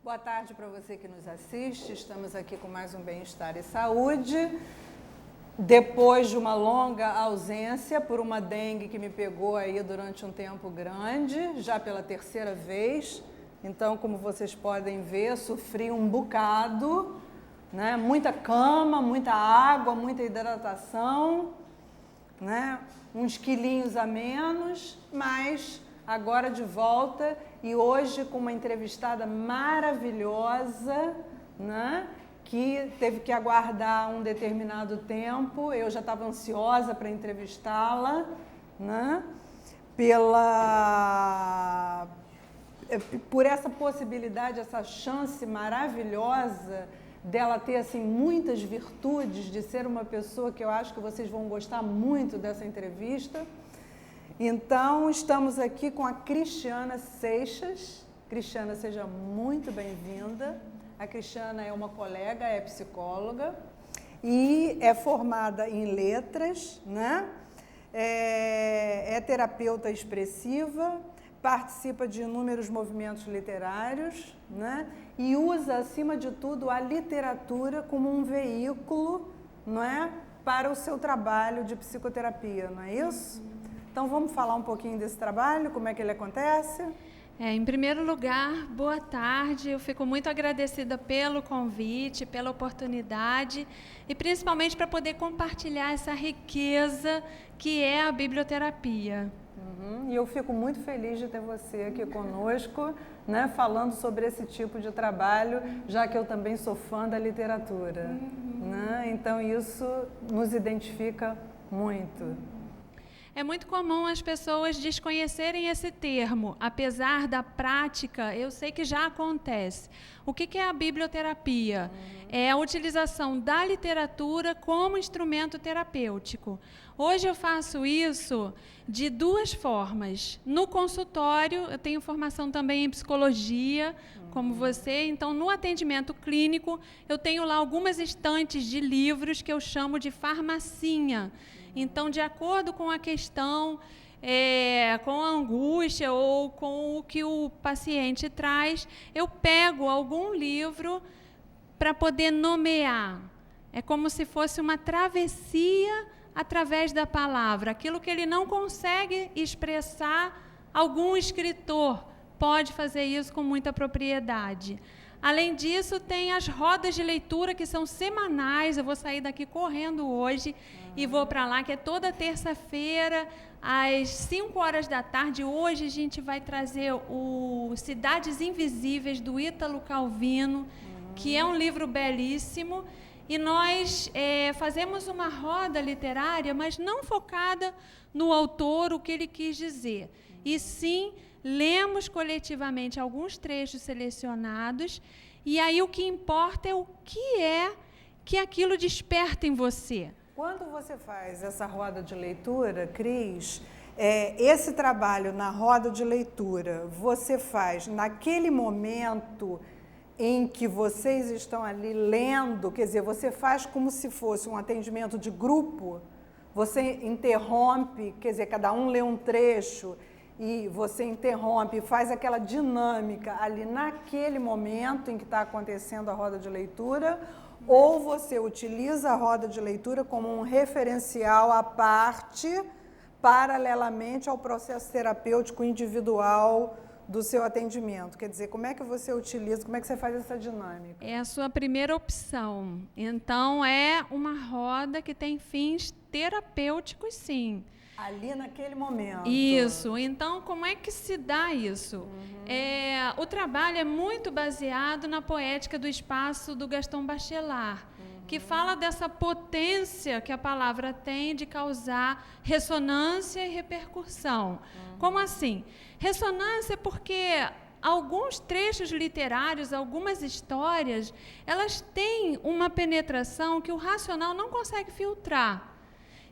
Boa tarde para você que nos assiste. Estamos aqui com mais um Bem-Estar e Saúde. Depois de uma longa ausência por uma dengue que me pegou aí durante um tempo grande, já pela terceira vez. Então, como vocês podem ver, sofri um bocado, né? Muita cama, muita água, muita hidratação, né? Uns quilinhos a menos, mas agora de volta e hoje com uma entrevistada maravilhosa, né? Que teve que aguardar um determinado tempo. Eu já estava ansiosa para entrevistá-la, né? Por essa possibilidade, essa chance maravilhosa dela ter assim muitas virtudes, de ser uma pessoa que eu acho que vocês vão gostar muito dessa entrevista. Então, estamos aqui com a Cristiana Seixas. Cristiana, seja muito bem-vinda. A Cristiana é uma colega, é psicóloga e é formada em letras, né? É terapeuta expressiva, participa de inúmeros movimentos literários, né? E usa, acima de tudo, a literatura como um veículo, não é? Para o seu trabalho de psicoterapia, não é isso? Então, vamos falar um pouquinho desse trabalho, como é que ele acontece? Em primeiro lugar, boa tarde. Eu fico muito agradecida pelo convite, pela oportunidade e principalmente para poder compartilhar essa riqueza que é a biblioterapia. E eu fico muito feliz de ter você aqui conosco, né, falando sobre esse tipo de trabalho, já que eu também sou fã da literatura. Né? Então, isso nos identifica muito. É muito comum as pessoas desconhecerem esse termo, apesar da prática, eu sei que já acontece. O que é a biblioterapia? É a utilização da literatura como instrumento terapêutico. Hoje eu faço isso de duas formas. No consultório, eu tenho formação também em psicologia, como você, então no atendimento clínico, eu tenho lá algumas estantes de livros que eu chamo de farmacinha. Então, de acordo com a questão, com a angústia ou com o que o paciente traz, eu pego algum livro para poder nomear. É como se fosse uma travessia através da palavra. Aquilo que ele não consegue expressar, algum escritor pode fazer isso com muita propriedade. Além disso, tem as rodas de leitura que são semanais. Eu vou sair daqui correndo hoje e vou para lá, que é toda terça-feira, às 5 horas da tarde. Hoje a gente vai trazer o Cidades Invisíveis, do Ítalo Calvino, que é um livro belíssimo. E nós fazemos uma roda literária, mas não focada no autor, o que ele quis dizer. E sim, lemos coletivamente alguns trechos selecionados, e aí o que importa é o que aquilo desperta em você. Quando você faz essa roda de leitura, Cris, esse trabalho na roda de leitura, você faz naquele momento em que vocês estão ali lendo, quer dizer, você faz como se fosse um atendimento de grupo, você interrompe, quer dizer, cada um lê um trecho, e você interrompe, faz aquela dinâmica ali naquele momento em que está acontecendo a roda de leitura, ou você utiliza a roda de leitura como um referencial à parte, paralelamente ao processo terapêutico individual do seu atendimento. Quer dizer, como é que você utiliza, como é que você faz essa dinâmica? É a sua primeira opção. Então, é uma roda que tem fins terapêuticos, sim. Ali naquele momento. Isso. Então, como é que se dá isso? O trabalho é muito baseado na poética do espaço do Gaston Bachelard, que fala dessa potência que a palavra tem de causar ressonância e repercussão. Como assim? Ressonância porque alguns trechos literários, algumas histórias, elas têm uma penetração que o racional não consegue filtrar.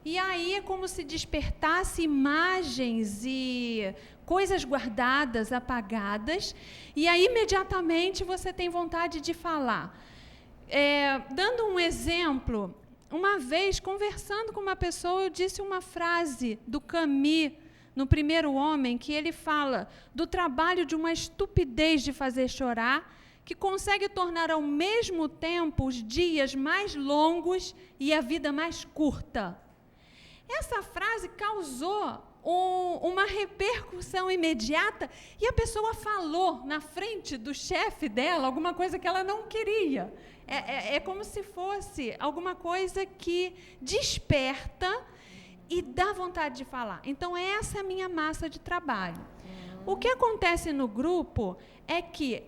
E aí é como se despertasse imagens e coisas guardadas, apagadas, e aí imediatamente você tem vontade de falar. Dando um exemplo, uma vez, conversando com uma pessoa, eu disse uma frase do Camus, no Primeiro Homem, que ele fala do trabalho de uma estupidez de fazer chorar, que consegue tornar ao mesmo tempo os dias mais longos e a vida mais curta. Essa frase causou uma repercussão imediata e a pessoa falou na frente do chefe dela alguma coisa que ela não queria. É como se fosse alguma coisa que desperta e dá vontade de falar. Então, essa é a minha massa de trabalho. O que acontece no grupo é que,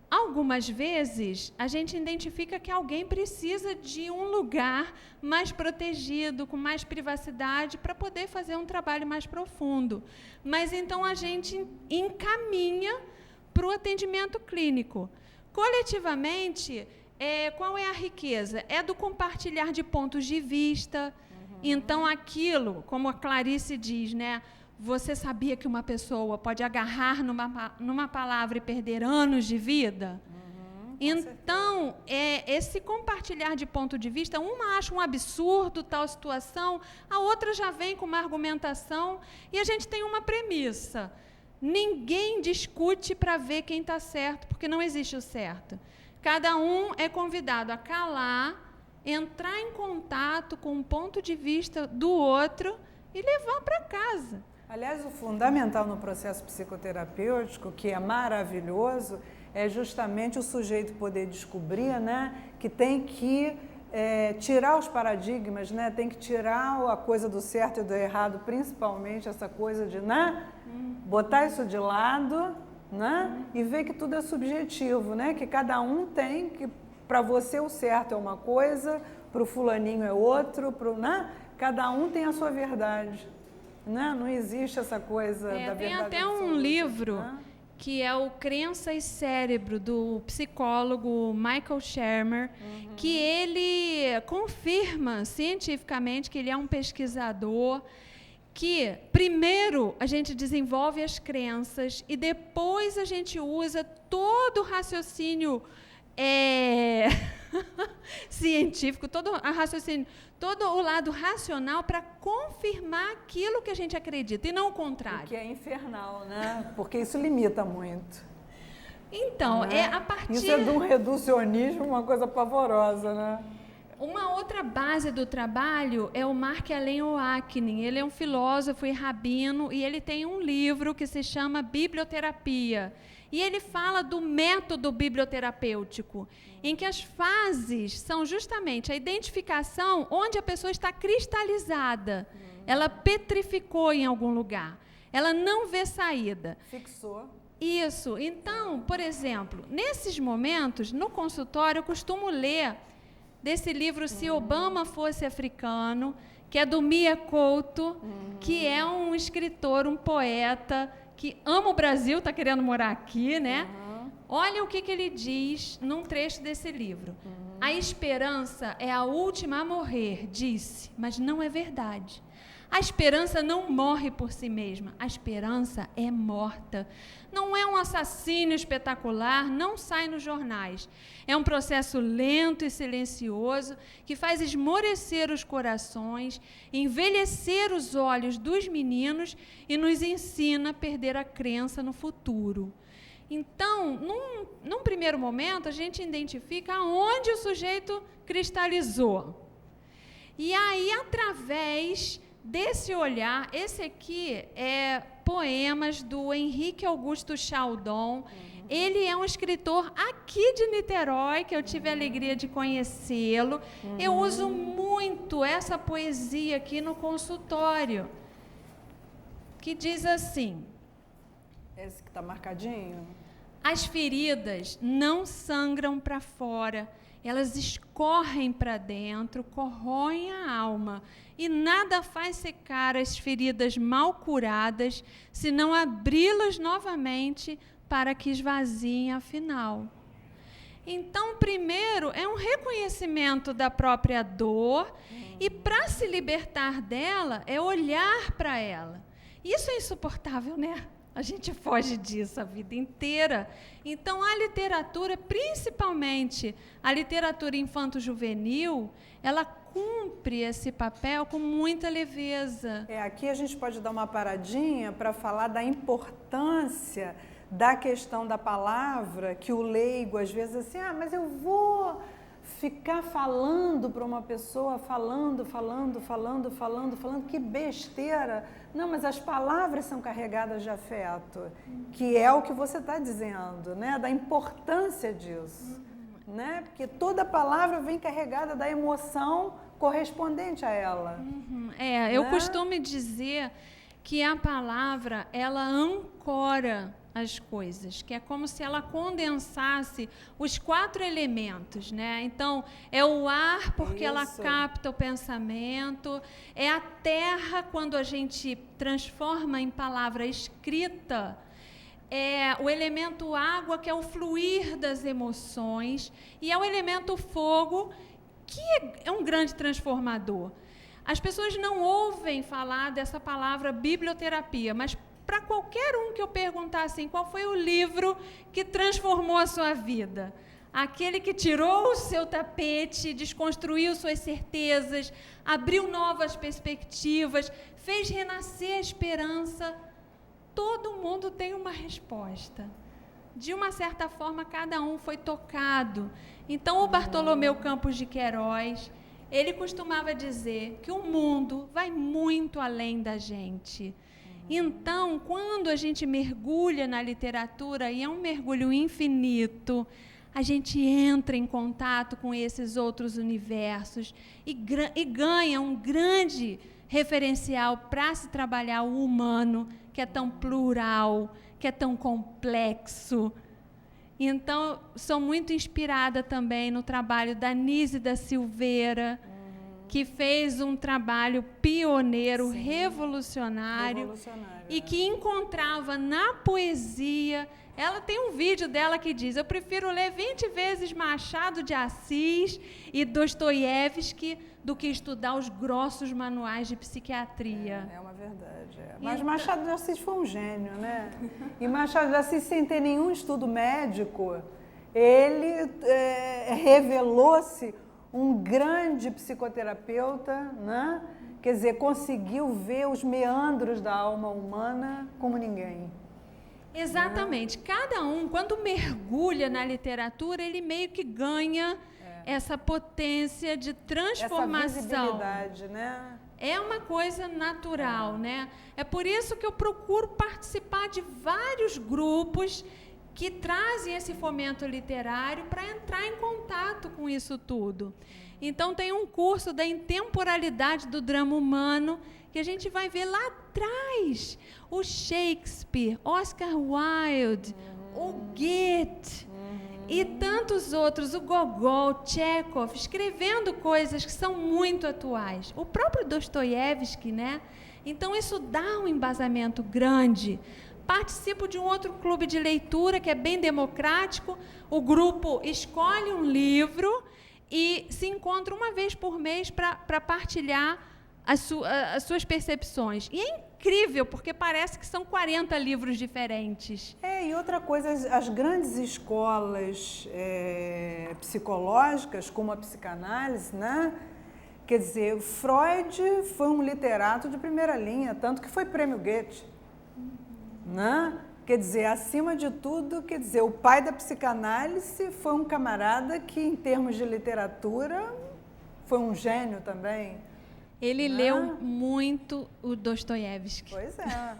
algumas vezes, a gente identifica que alguém precisa de um lugar mais protegido, com mais privacidade, para poder fazer um trabalho mais profundo. Mas, então, a gente encaminha para o atendimento clínico. Coletivamente, qual é a riqueza? É do compartilhar de pontos de vista. Então, aquilo, como a Clarice diz, né? Você sabia que uma pessoa pode agarrar numa palavra e perder anos de vida? Então, esse compartilhar de ponto de vista, uma acha um absurdo tal situação, a outra já vem com uma argumentação, e a gente tem uma premissa. Ninguém discute para ver quem está certo, porque não existe o certo. Cada um é convidado a calar, entrar em contato com o ponto de vista do outro e levar para casa. Aliás, o fundamental no processo psicoterapêutico, que é maravilhoso, é justamente o sujeito poder descobrir, né, que tem que tirar os paradigmas, né, tem que tirar a coisa do certo e do errado, principalmente essa coisa de, né, botar isso de lado, né, e ver que tudo é subjetivo, né, que cada um tem que, para você o certo é uma coisa, para o fulaninho é outro, né, cada um tem a sua verdade. Não existe essa coisa da verdade. Tem até absoluta, um livro, né? Que é o Crença e Cérebro, do psicólogo Michael Shermer, que ele confirma cientificamente que ele é um pesquisador, que primeiro a gente desenvolve as crenças e depois a gente usa todo o raciocínio científico, todo o lado racional para confirmar aquilo que a gente acredita e não o contrário. O que é infernal, né? Porque isso limita muito. Então, a partir... Isso é de um reducionismo, uma coisa pavorosa, né? Uma outra base do trabalho é o Mark Allen Oaknin. Ele é um filósofo e rabino e ele tem um livro que se chama Biblioterapia. E ele fala do método biblioterapêutico, em que as fases são justamente a identificação onde a pessoa está cristalizada. Ela petrificou em algum lugar. Ela não vê saída. Fixou. Isso. Então, por exemplo, nesses momentos, no consultório, eu costumo ler desse livro Se Obama Fosse Africano, que é do Mia Couto, que é um escritor, um poeta, que ama o Brasil, está querendo morar aqui, né? Olha o que ele diz num trecho desse livro. A esperança é a última a morrer, disse, mas não é verdade. A esperança não morre por si mesma, a esperança é morta. Não é um assassínio espetacular, não sai nos jornais. É um processo lento e silencioso que faz esmorecer os corações, envelhecer os olhos dos meninos e nos ensina a perder a crença no futuro. Então, num primeiro momento, a gente identifica aonde o sujeito cristalizou. E aí, através desse olhar, esse aqui é poemas do Henrique Augusto Chaldon. Ele é um escritor aqui de Niterói, que eu tive a alegria de conhecê-lo. Eu uso muito essa poesia aqui no consultório, que diz assim... Esse que está marcadinho? As feridas não sangram para fora, elas escorrem para dentro, corroem a alma, e nada faz secar as feridas mal curadas, senão abri-las novamente para que esvaziem afinal. Então, primeiro, é um reconhecimento da própria dor, e para se libertar dela, é olhar para ela. Isso é insuportável, né? A gente foge disso a vida inteira. Então, a literatura, principalmente a literatura infanto-juvenil, ela cumpre esse papel com muita leveza. Aqui a gente pode dar uma paradinha para falar da importância da questão da palavra, que o leigo às vezes assim, mas eu vou ficar falando para uma pessoa, falando, que besteira. Não, mas as palavras são carregadas de afeto, que é o que você está dizendo, né? Da importância disso, né? Porque toda palavra vem carregada da emoção correspondente a ela. Eu costumo dizer que a palavra, ela ancora as coisas, que é como se ela condensasse os 4 elementos, né? Então, é o ar, porque ela capta o pensamento, é a terra, quando a gente transforma em palavra escrita, é o elemento água, que é o fluir das emoções, e é o elemento fogo, que é um grande transformador. As pessoas não ouvem falar dessa palavra biblioterapia, mas para qualquer um que eu perguntar assim, qual foi o livro que transformou a sua vida? Aquele que tirou o seu tapete, desconstruiu suas certezas, abriu novas perspectivas, fez renascer a esperança. Todo mundo tem uma resposta. De uma certa forma, cada um foi tocado. Então, o Bartolomeu Campos de Queiroz, ele costumava dizer que o mundo vai muito além da gente. Então, quando a gente mergulha na literatura, e é um mergulho infinito, a gente entra em contato com esses outros universos e ganha um grande referencial para se trabalhar o humano, que é tão plural, que é tão complexo. Então, sou muito inspirada também no trabalho da Nise da Silveira, que fez um trabalho pioneiro, revolucionário, e que encontrava na poesia. Ela tem um vídeo dela que diz: eu prefiro ler 20 vezes Machado de Assis e Dostoiévski do que estudar os grossos manuais de psiquiatria. É uma verdade. Mas Machado de Assis foi um gênio, né? E Machado de Assis, sem ter nenhum estudo médico, ele revelou-se um grande psicoterapeuta, né? Quer dizer, conseguiu ver os meandros da alma humana como ninguém. Exatamente. Cada um, quando mergulha na literatura, ele meio que ganha essa potência de transformação. Essa visibilidade, né? É uma coisa natural, né? É por isso que eu procuro participar de vários grupos que trazem esse fomento literário para entrar em contato com isso tudo. Então, tem um curso da intemporalidade do drama humano, que a gente vai ver lá atrás o Shakespeare, Oscar Wilde, o Goethe e tantos outros, o Gogol, Chekhov, escrevendo coisas que são muito atuais. O próprio Dostoiévski, né? Então, isso dá um embasamento grande. Participo de um outro clube de leitura que é bem democrático. O grupo escolhe um livro e se encontra uma vez por mês para partilhar as suas percepções. E é incrível, porque parece que são 40 livros diferentes. E outra coisa, as grandes escolas psicológicas, como a psicanálise, né? Quer dizer, Freud foi um literato de primeira linha, tanto que foi prêmio Goethe. Né? Quer dizer, acima de tudo, quer dizer, o pai da psicanálise foi um camarada que, em termos de literatura, foi um gênio também. Ele leu muito o Dostoiévski. Pois é.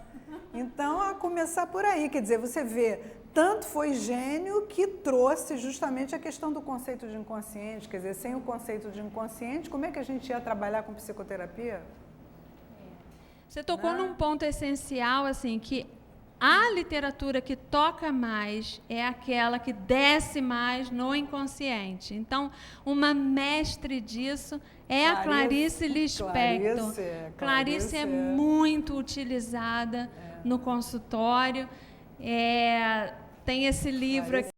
Então, a começar por aí, quer dizer, você vê, tanto foi gênio que trouxe justamente a questão do conceito de inconsciente. Quer dizer, sem o conceito de inconsciente, como é que a gente ia trabalhar com psicoterapia? Você tocou num ponto essencial, assim, que a literatura que toca mais é aquela que desce mais no inconsciente. Então, uma mestre disso é a Clarice Lispector. Clarice é muito utilizada no consultório. Tem esse livro aqui.